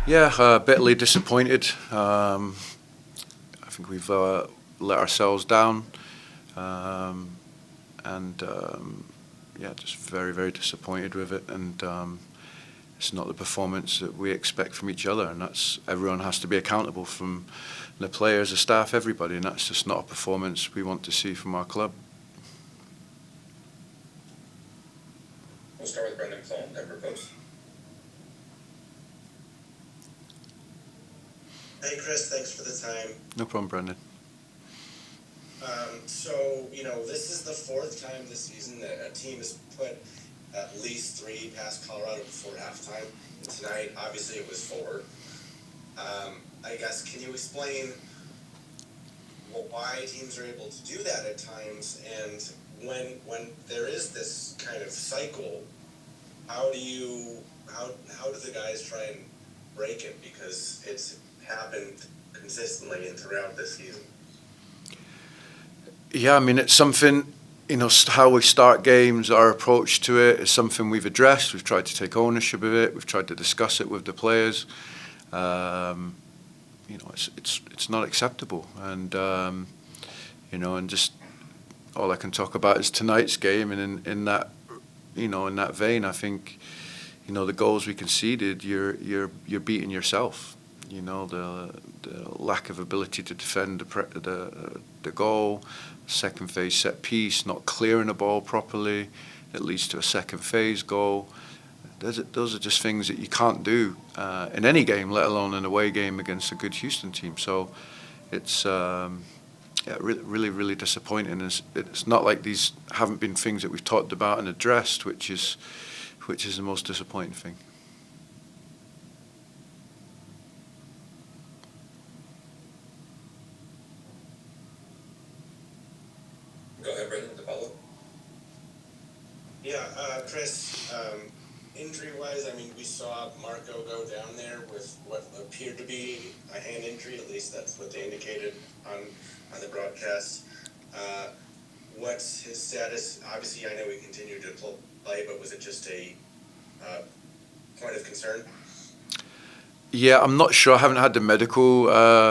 Yeah, bitterly disappointed. I think we've let ourselves down, um, and yeah, just very, very disappointed with it. And it's not the performance that we expect from each other, and that's everyone has to be accountable, from the players, the staff, everybody, and that's just not a performance we want to see from our club. We'll start with Brendan Clone, Denver Post. Hey Chris, thanks for the time. No problem, Brendan. So, this is the fourth time this season that a team has put at least three past Colorado before halftime. And tonight, obviously, it was four. I guess, can you explain why teams are able to do that at times? And when there is this kind of cycle, how do the guys try and break it? Because it's happened consistently and throughout this season. Yeah, I mean, it's something, how we start games, our approach to it is something we've addressed. We've tried to take ownership of it. We've tried to discuss it with the players. It's not acceptable. And, and just all I can talk about is tonight's game. And in that vein, I think, the goals we conceded, you're beating yourself. The lack of ability to defend the goal, second phase set piece, not clearing the ball properly, that leads to a second phase goal. Those are just things that you can't do in any game, let alone an away game against a good Houston team. So it's really, really, really disappointing. It's not like these haven't been things that we've talked about and addressed, which is the most disappointing thing. Go ahead, Brendan, to follow. Yeah, Chris, injury-wise, I mean, we saw Marco go down there with what appeared to be a hand injury. At least that's what they indicated on the broadcast. What's his status? Obviously, I know he continued to play, but was it just a point of concern? Yeah, I'm not sure. I haven't had the medical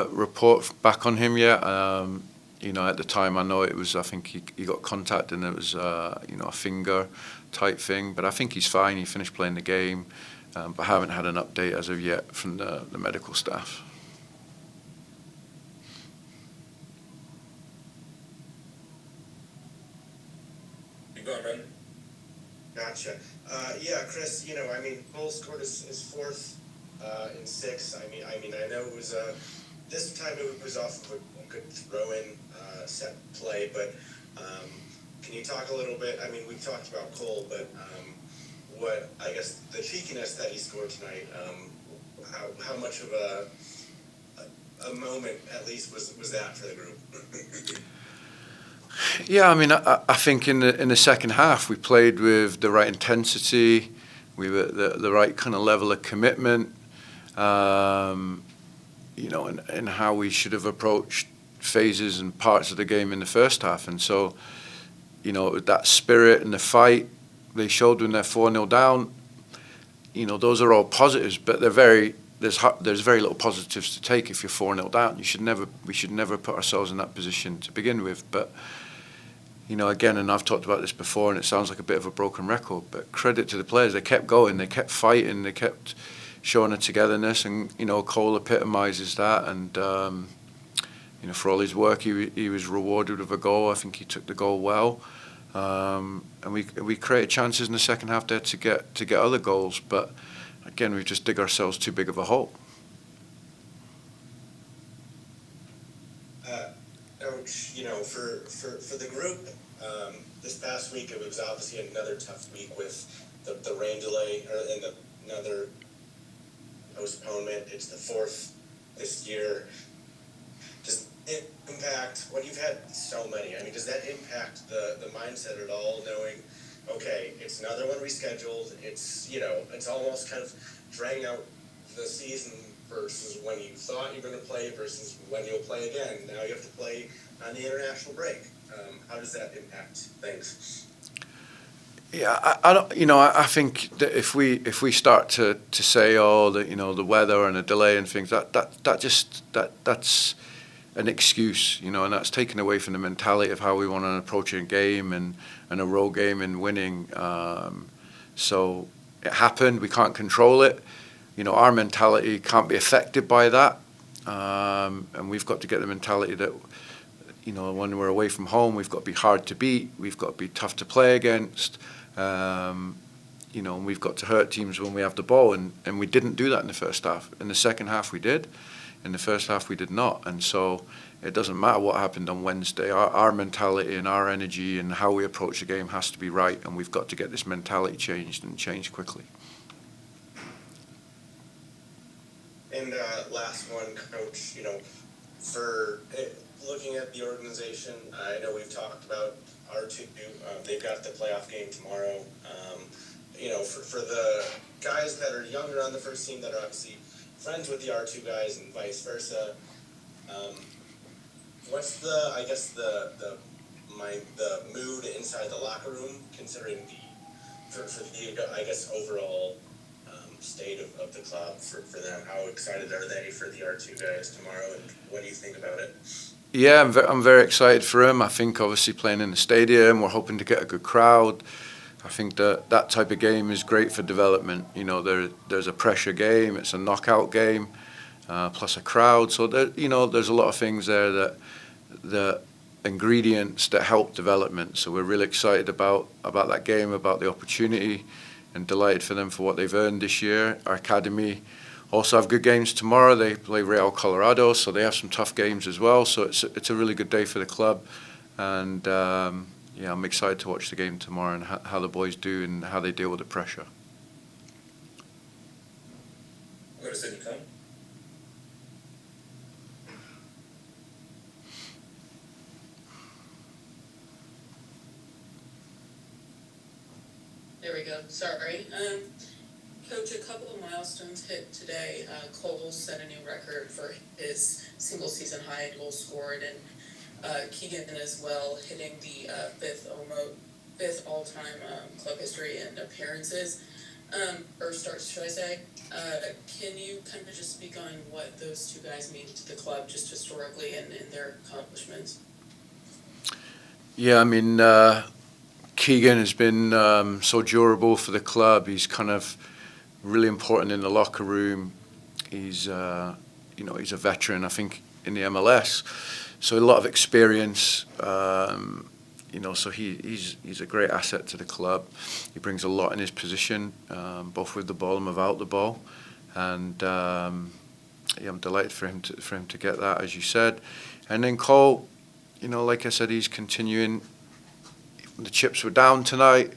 report back on him yet. At the time, I know it was, I think he got contacted and it was, a finger type thing. But I think he's fine. He finished playing the game. But I haven't had an update as of yet from the medical staff. You go on, Brendan. Gotcha. Yeah, Chris, I mean, Bull scored his fourth in six. I mean, I know it was, this time it was off a good throw-in set play, but can you talk a little bit? I mean, we've talked about Cole, but what, I guess, the cheekiness that he scored tonight, how much of a moment, at least, was that for the group? Yeah, I mean, I think in the second half we played with the right intensity, we were the right kind of level of commitment, and how we should have approached phases and parts of the game in the first half. And so, that spirit and the fight they showed when they're 4-0 down, those are all positives, but there's very little positives to take if you're 4-0 down. We should never put ourselves in that position to begin with. But again, and I've talked about this before, and it sounds like a bit of a broken record, but credit to the players. They kept going, they kept fighting, they kept showing a togetherness, and Cole epitomises that. And for all his work, he was rewarded with a goal. I think he took the goal well, and we created chances in the second half there to get other goals. But again, we just dig ourselves too big of a hole. Coach, for the group, this past week it was obviously another tough week with the rain delay and another postponement. It's the fourth this year. Does it impact, when you've had so many, I mean, does that impact the mindset at all, knowing, okay, it's another one rescheduled, it's almost kind of dragging out the season versus when you thought you were going to play versus when you'll play again. Now you have to play on the international break. How does that impact things? Yeah, I don't. I think that if we start to say, oh, the weather and a delay and things, that's an excuse, and that's taken away from the mentality of how we want to approach a game and a role game and winning. So it happened. We can't control it. Our mentality can't be affected by that, and we've got to get the mentality that when we're away from home, we've got to be hard to beat. We've got to be tough to play against. And we've got to hurt teams when we have the ball, and we didn't do that in the first half. In the second half, we did. In the first half, we did not. And so it doesn't matter what happened on Wednesday. Our mentality and our energy and how we approach the game has to be right, and we've got to get this mentality changed and changed quickly. And last one, Coach, for looking at the organization, I know we've talked about R2, they've got the playoff game tomorrow. For the guys that are younger on the first team that are obviously friends with the R2 guys and vice versa, what's the mood inside the locker room, considering the overall state of the club for them? How excited are they for the R2 guys tomorrow, and what do you think about it? Yeah, I'm very excited for him. I think obviously playing in the stadium, we're hoping to get a good crowd. I think that type of game is great for development. There's a pressure game, it's a knockout game, plus a crowd. So there's a lot of things there the ingredients that help development. So we're really excited about that game, about the opportunity, and delighted for them for what they've earned this year. Our academy also have good games tomorrow. They play Real Colorado, so they have some tough games as well. So it's a really good day for the club, and I'm excited to watch the game tomorrow and how the boys do and how they deal with the pressure. Go to Sydney, come. There we go. Sorry. Coach, a couple of milestones hit today. Cole set a new record for his single season high goal scored, and Keegan as well, hitting the fifth all-time club history in appearances, or starts, should I say. Can you kind of just speak on what those two guys mean to the club, just historically and their accomplishments? Yeah, I mean, Keegan has been so durable for the club. He's kind of really important in the locker room. He's he's a veteran, I think, in the MLS, so a lot of experience. So he's a great asset to the club. He brings a lot in his position, both with the ball and without the ball, and I'm delighted for him to get that, as you said. And then Cole, like I said, he's continuing. The chips were down tonight.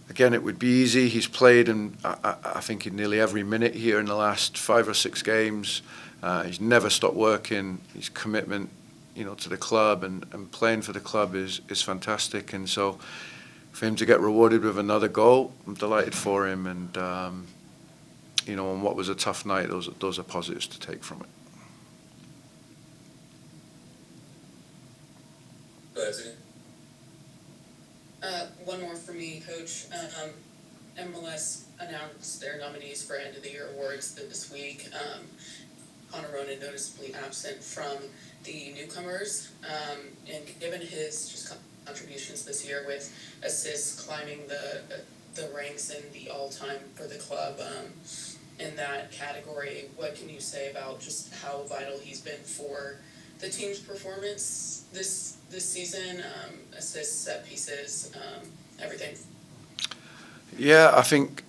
Again, it would be easy. He's played, I think, in nearly every minute here in the last 5 or 6 games. He's never stopped working. His commitment, to the club and playing for the club is fantastic. And so, for him to get rewarded with another goal, I'm delighted for him. And on what was a tough night, those are positives to take from it. Go ahead, Sydney. One more for me, Coach. MLS announced their nominees for End of the Year awards this week. Connor Ronan noticeably absent from the newcomers, and given his just contributions this year with assists climbing the ranks in the all-time for the club in that category, what can you say about just how vital he's been for the team's performance this season? Assists, set pieces, everything. Yeah, I think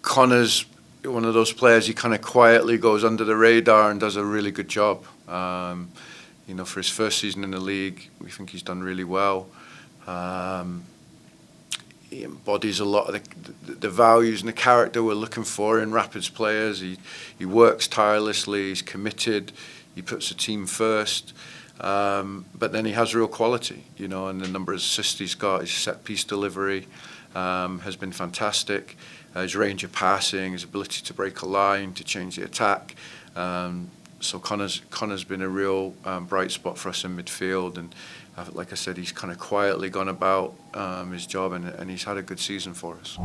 Connor's one of those players. He kind of quietly goes under the radar and does a really good job. For his first season in the league, we think he's done really well. He embodies a lot of the values and the character we're looking for in Rapids players. He works tirelessly. He's committed. He puts the team first. But then he has real quality, and the number of assists he's got, his set-piece delivery has been fantastic. His range of passing, his ability to break a line, to change the attack, So Connor's been a real bright spot for us in midfield, and like I said, he's kind of quietly gone about his job, and he's had a good season for us.